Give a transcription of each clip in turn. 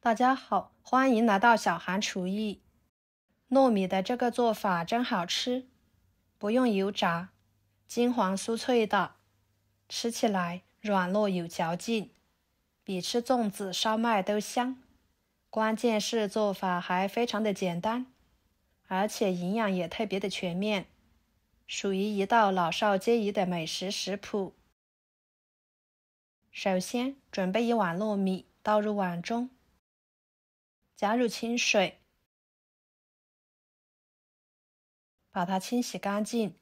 大家好，欢迎来到小韩厨艺。糯米的这个做法真好吃，不用油炸，金黄酥脆的，吃起来软糯有嚼劲，比吃粽子、烧麦都香。关键是做法还非常的简单，而且营养也特别的全面，属于一道老少皆宜的美食食谱。首先准备1碗糯米，倒入碗中，加入清水，把它清洗干净，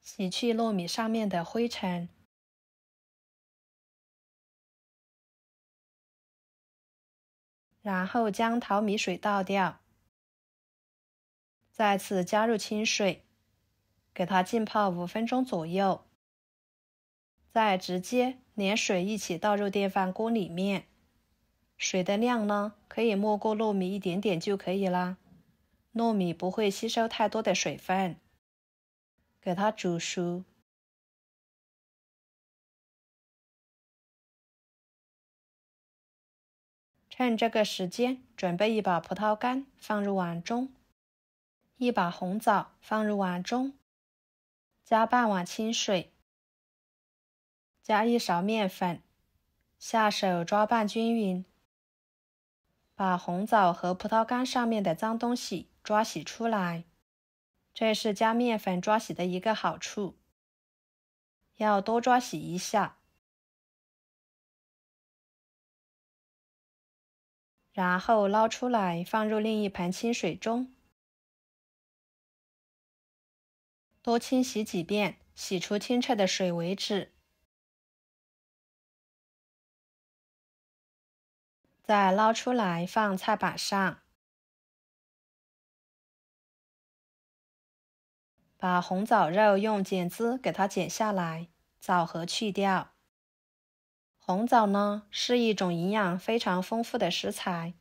洗去糯米上面的灰尘。然后将淘米水倒掉，再次加入清水，给它浸泡5分钟左右，再直接连水一起倒入电饭锅里面。水的量呢，可以没过糯米一点点就可以啦，糯米不会吸收太多的水分。给它煮熟。趁这个时间，准备1把葡萄干放入碗中，1把红枣放入碗中，加半碗清水，加1勺面粉，下手抓拌均匀，把红枣和葡萄干上面的脏东西抓洗出来。这是加面粉抓洗的一个好处，要多抓洗一下。然后捞出来，放入另一盆清水中，多清洗几遍，洗出清澈的水为止。再捞出来放菜板上，把红枣肉用剪子给它剪下来，枣核去掉。红枣呢，是一种营养非常丰富的食材，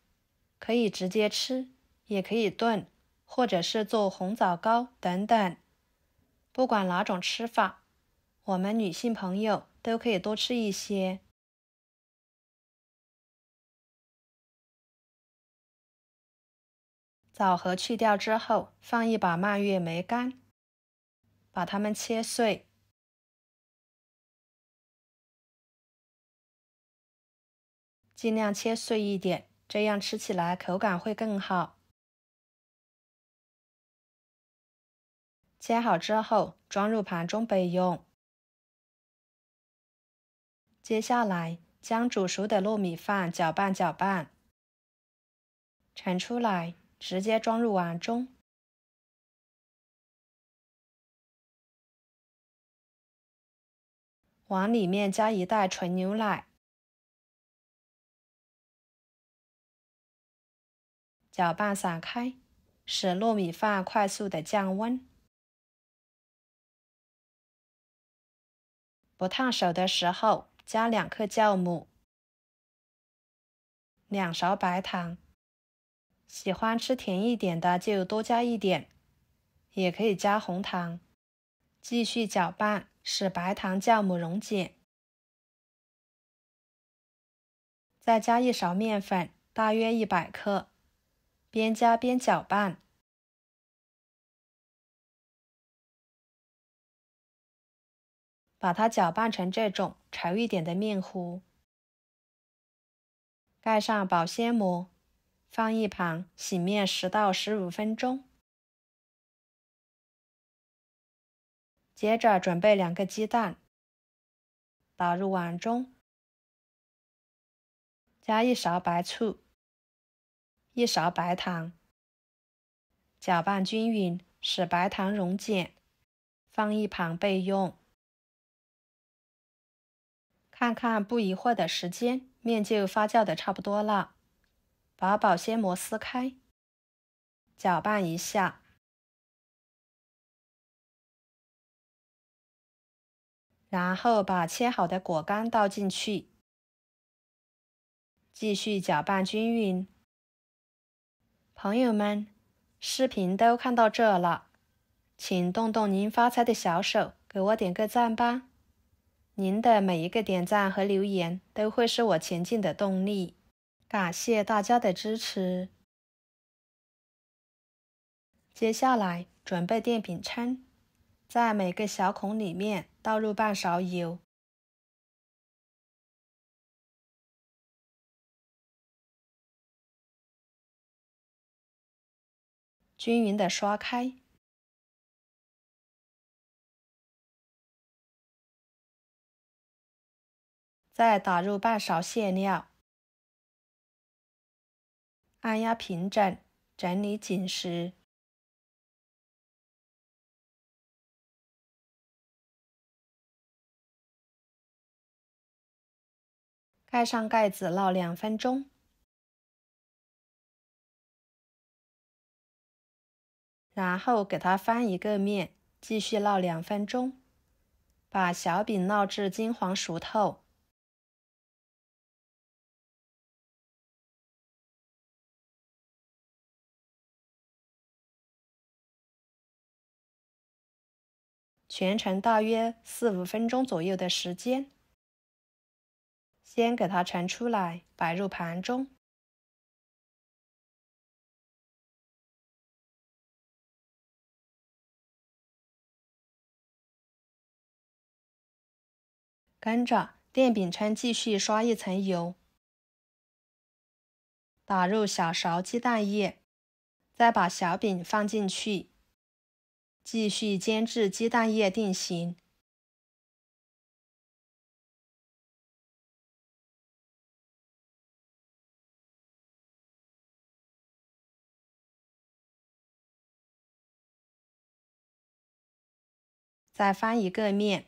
可以直接吃，也可以炖，或者是做红枣糕等等。不管哪种吃法，我们女性朋友都可以多吃一些。枣核去掉之后，放1把蔓越莓干，把它们切碎，尽量切碎一点，这样吃起来口感会更好。切好之后，装入盘中备用。接下来，将煮熟的糯米饭搅拌搅拌，盛出来，直接装入碗中。碗里面加1袋纯牛奶，搅拌散开，使糯米饭快速的降温。不烫手的时候，加2克酵母，2勺白糖。喜欢吃甜一点的就多加一点，也可以加红糖。继续搅拌，使白糖酵母溶解。再加1勺面粉，大约100克，边加边搅拌。把它搅拌成这种稠一点的面糊。盖上保鲜膜，放一旁醒面10到15分钟。接着准备2个鸡蛋，打入碗中，加1勺白醋，1勺白糖，搅拌均匀，使白糖溶解，放一旁备用。看看不一会儿的时间，面就发酵的差不多了，把保鲜膜撕开，搅拌一下。然后把切好的果干倒进去，继续搅拌均匀。朋友们，视频都看到这了，请动动您发财的小手，给我点个赞吧。您的每一个点赞和留言都会是我前进的动力，感谢大家的支持。接下来准备电饼铛，在每个小孔里面倒入半勺油，均匀的刷开，再打入半勺馅料，按压平整，整理紧实。盖上盖子烙2分钟，然后给它翻一个面，继续烙2分钟，把小饼烙至金黄熟透。全程大约4-5分钟左右的时间。先给它盛出来，摆入盘中。跟着电饼铛继续刷一层油，打入小勺鸡蛋液，再把小饼放进去，继续煎至鸡蛋液定型。再翻一个面，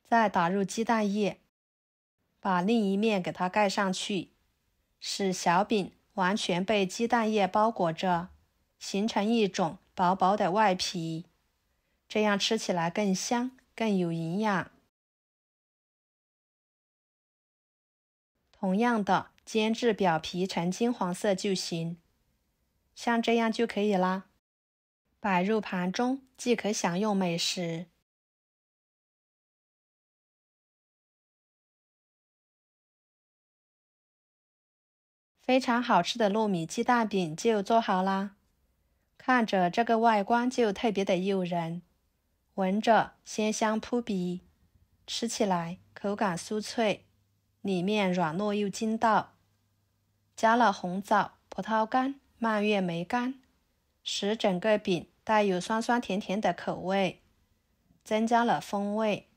再打入鸡蛋液，把另一面给它盖上去，使小饼完全被鸡蛋液包裹着，形成一种薄薄的外皮，这样吃起来更香，更有营养。同样的，煎至表皮呈金黄色就行，像这样就可以啦。摆入盘中，即可享用美食。非常好吃的糯米鸡蛋饼就做好啦，看着这个外观就特别的诱人，闻着鲜香扑鼻，吃起来口感酥脆，里面软糯又筋道。加了红枣、葡萄干、蔓越莓干，使整个饼带有酸酸甜甜的口味，增加了风味，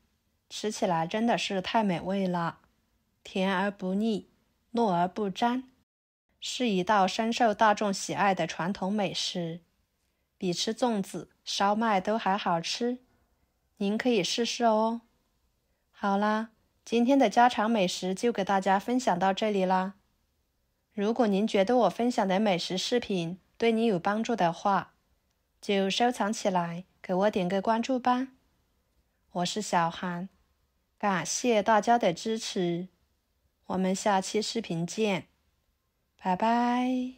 吃起来真的是太美味了，甜而不腻，糯而不粘，是一道深受大众喜爱的传统美食，比吃粽子、烧麦都还好吃，您可以试试哦。好啦，今天的家常美食就给大家分享到这里啦。如果您觉得我分享的美食视频对你有帮助的话，就收藏起来，给我点个关注吧。我是小韩，感谢大家的支持，我们下期视频见，拜拜。